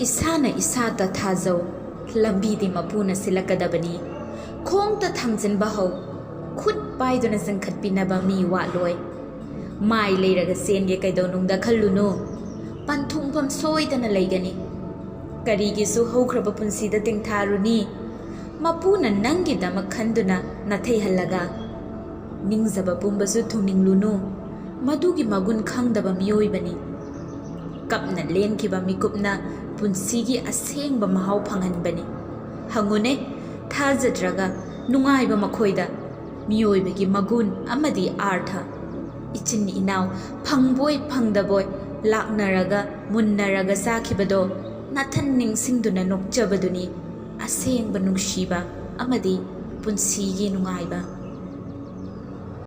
Esana esata thajou lambidi mapuna sillakkadabani khongta thamjinba hau khut paiduna jangkhatpinaba mi watloi mai leiraga senge kaidonungda khallunu panthungpham soidana leigani karigisu haukraba punsida tengtharuni mapuna nangidama khanduna natheihallaga ningzaba pumbasu thunginglunu madugi magun khangdaba mioibani kapna lenkiba mikupna punsigi asengba mahau phanganbani hangune thajadraga nungaiba makhoida mioibagi magun amadi artha ichin inaw phangboi phangdaboy laknaraga munnaraga sakhibado nathan ningsingduna nokchabaduni asengba nungsiba amadi punsigi nungaiba